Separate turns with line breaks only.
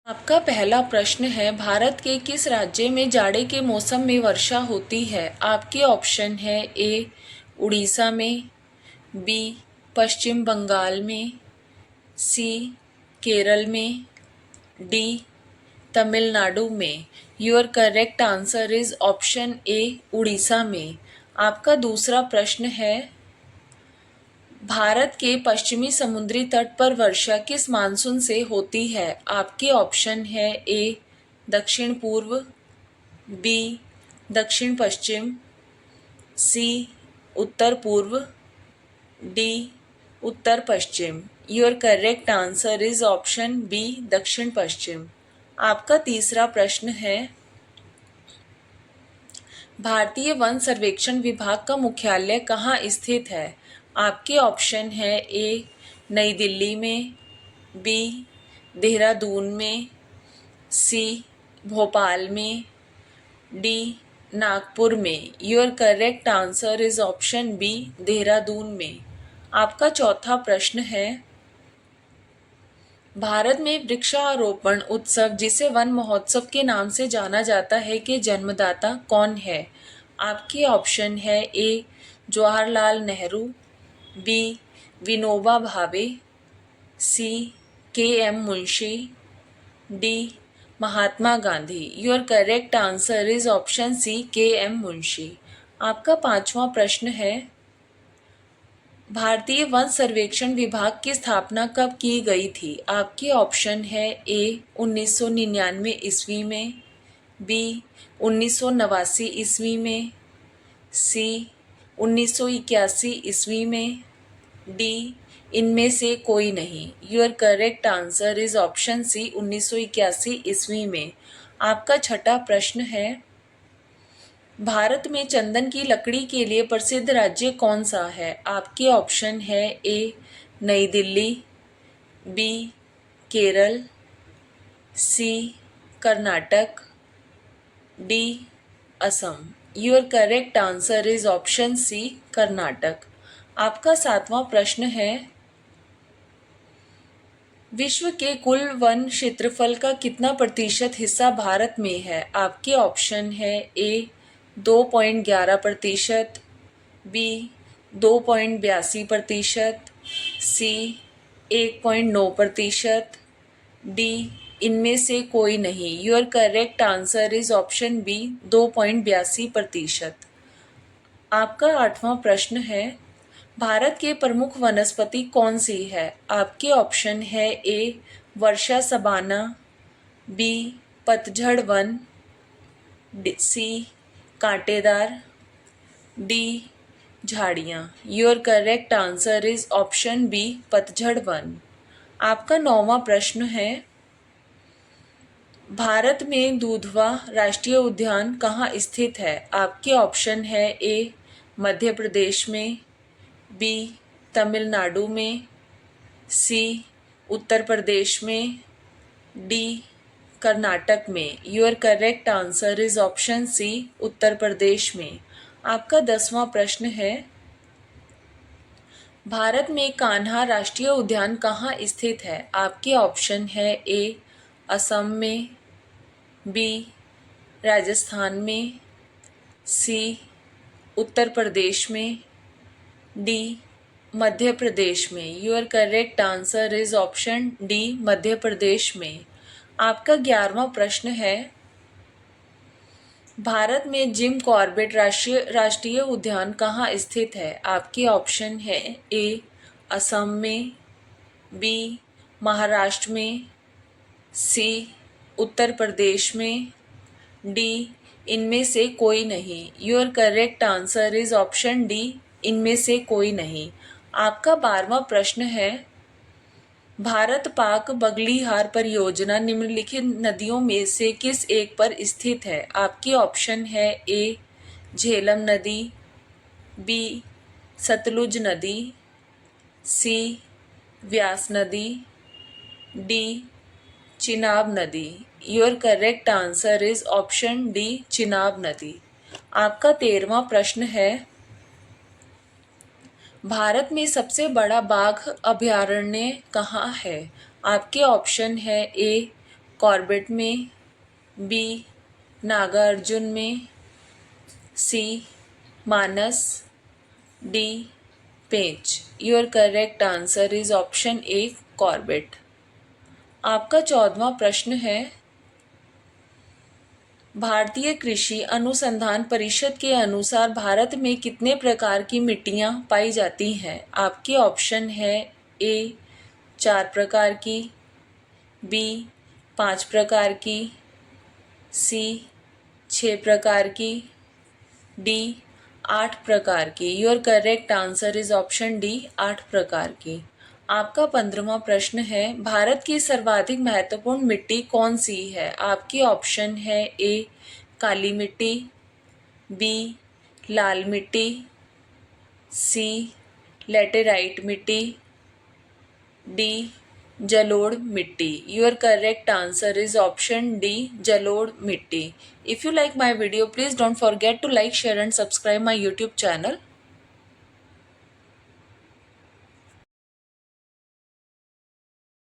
आपका पहला प्रश्न है, भारत के किस राज्य में जाड़े के मौसम में वर्षा होती है? आपके ऑप्शन है ए उड़ीसा में, बी पश्चिम बंगाल में, सी केरल में, डी तमिलनाडु में। Your correct answer is option ए उड़ीसा में। आपका दूसरा प्रश्न है, भारत के पश्चिमी समुद्री तट पर वर्षा किस मानसून से होती है? आपके ऑप्शन है ए दक्षिण पूर्व, बी दक्षिण पश्चिम, सी उत्तर पूर्व, डी उत्तर पश्चिम। Your correct answer is option B दक्षिण पश्चिम। आपका तीसरा प्रश्न है, भारतीय वन सर्वेक्षण विभाग का मुख्यालय कहाँ स्थित है? आपके ऑप्शन है ए नई दिल्ली में, बी देहरादून में, सी भोपाल में, डी नागपुर में। Your correct answer is option B Dehradun में। आपका चौथा प्रश्न है, भारत में वृक्षारोपण उत्सव जिसे वन महोत्सव के नाम से जाना जाता है के जन्मदाता कौन है? आपके ऑप्शन है A Jawaharlal Nehru, B Vinoba Bhave, C K M. Munshi, D Mahatma Gandhi. Your correct answer is option C K M. Munshi. आपका पांचवा प्रश्न है, भारतीय वन सर्वेक्षण विभाग की स्थापना कब की गई थी? आपके ऑप्शन है ए 1999 ईस्वी में, बी 1989 ईस्वी में, सी 1981 ईस्वी में, डी इनमें से कोई नहीं। Your correct answer is option C 1981 ईस्वी में। आपका छठा प्रश्न है, भारत में चंदन की लकड़ी के लिए प्रसिद्ध राज्य कौन सा है? आपके ऑप्शन है A New Delhi, B Kerala, C Karnataka, D Assam. Your correct answer is option C Karnataka. आपका सातवां प्रश्न है, विश्व के कुल वन क्षेत्रफल का कितना प्रतिशत हिस्सा भारत में है? आपके ऑप्शन है ए 2.11%, बी 2.82%, सी 1.9%, डी इनमें से कोई नहीं। Your correct answer is option B 2.82%। आपका आठवां प्रश्न है, भारत के प्रमुख वनस्पति कौन सी है? आपके ऑप्शन है ए वर्षा सबाना, बी पतझड़ वन, सी कांटेदार, डी झाड़ियाँ। Your correct answer is option B पतझड़ वन। आपका नौवां प्रश्न है, भारत में दुधवा राष्ट्रीय उद्यान कहाँ स्थित है? आपके ऑप्शन है ए मध्य प्रदेश में, बी तमिलनाडु में, सी उत्तर प्रदेश में, डी कर्नाटक में। Your correct answer is option C Uttar Pradesh में। आपका 10वां प्रश्न है, भारत में कान्हा राष्ट्रीय उद्यान कहाँ स्थित है? आपके ऑप्शन है ए असम में, बी राजस्थान में, सी उत्तर प्रदेश में, डी मध्य प्रदेश में। Your correct answer is option D Madhya Pradesh में। आपका 11वां प्रश्न है, भारत में जिम कॉर्बेट राष्ट्रीय उद्यान कहाँ स्थित है? आपके ऑप्शन है ए असम में, बी महाराष्ट्र में, सी उत्तर प्रदेश में, डी इनमें से कोई नहीं। Your correct answer is option D इनमें से कोई नहीं। आपका 12वां प्रश्न है, भारत पाक बगलीहार परियोजना निम्नलिखित नदियों में से किस एक पर स्थित है? आपके ऑप्शन है ए झेलम नदी, बी सतलुज नदी, सी व्यास नदी, डी चिनाब नदी। Your correct answer is option D Chenab नदी। आपका 13वां प्रश्न है, भारत में सबसे बड़ा बाघ अभयारण्य कहाँ है? आपके ऑप्शन है ए कॉर्बेट में, बी नागार्जुन में, C Manas, D Pench. Your correct answer is option A Corbett. आपका 14वां प्रश्न है, भारतीय कृषि अनुसंधान परिषद के अनुसार भारत में कितने प्रकार की मिट्टियाँ पाई जाती हैं? आपके ऑप्शन है ए 4 प्रकार की, बी 5 प्रकार की, सी 6 प्रकार की, डी 8 प्रकार की। Your correct answer is option D 8 प्रकार की। आपका 15वां प्रश्न है, भारत की सर्वाधिक महत्वपूर्ण मिट्टी कौन सी है? आपके ऑप्शन है ए काली मिट्टी, बी लाल मिट्टी, सी लेटेराइट मिट्टी, डी जलोढ़ मिट्टी। Your correct answer is option D जलोढ़ मिट्टी। If you like my video, please don't forget to like, share and subscribe my YouTube channel.